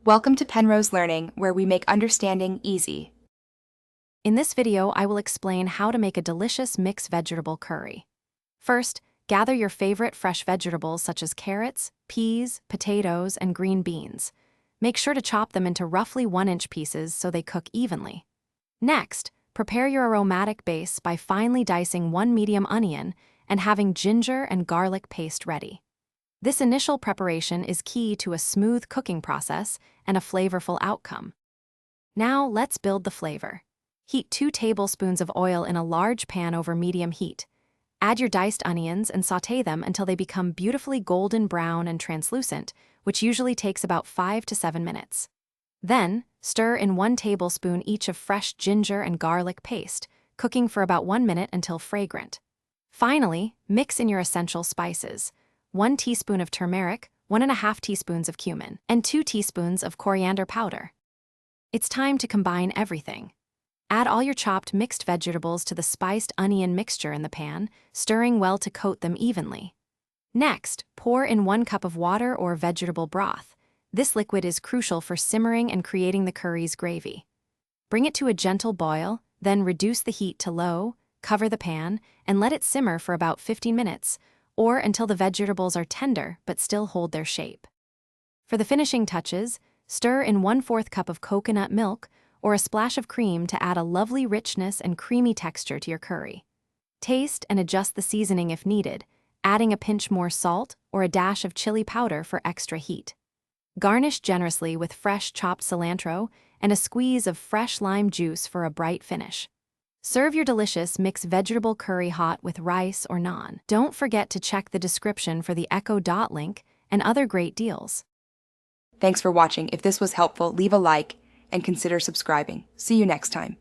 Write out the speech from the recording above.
Welcome to Penrose Learning, where we make understanding easy. In this video, I will explain how to make a delicious mixed vegetable curry. First, gather your favorite fresh vegetables such as carrots, peas, potatoes, and green beans. Make sure to chop them into roughly 1-inch pieces so they cook evenly. Next, prepare your aromatic base by finely dicing 1 medium onion and having ginger and garlic paste ready. This initial preparation is key to a smooth cooking process and a flavorful outcome. Now, let's build the flavor. Heat 2 tablespoons of oil in a large pan over medium heat. Add your diced onions and sauté them until they become beautifully golden brown and translucent, which usually takes about 5 to 7 minutes. Then, stir in 1 tablespoon each of fresh ginger and garlic paste, cooking for about 1 minute until fragrant. Finally, mix in your essential spices: 1 teaspoon of turmeric, 1.5 teaspoons of cumin, and 2 teaspoons of coriander powder. It's time to combine everything. Add all your chopped mixed vegetables to the spiced onion mixture in the pan, stirring well to coat them evenly. Next, pour in 1 cup of water or vegetable broth. This liquid is crucial for simmering and creating the curry's gravy. Bring it to a gentle boil, then reduce the heat to low, cover the pan, and let it simmer for about 15 minutes, or until the vegetables are tender but still hold their shape. For the finishing touches, stir in 1/4 cup of coconut milk or a splash of cream to add a lovely richness and creamy texture to your curry. Taste and adjust the seasoning if needed, adding a pinch more salt or a dash of chili powder for extra heat. Garnish generously with fresh chopped cilantro and a squeeze of fresh lime juice for a bright finish. Serve your delicious mixed vegetable curry hot with rice or naan. Don't forget to check the description for the Echo Dot link and other great deals. Thanks for watching. If this was helpful, leave a like and consider subscribing. See you next time.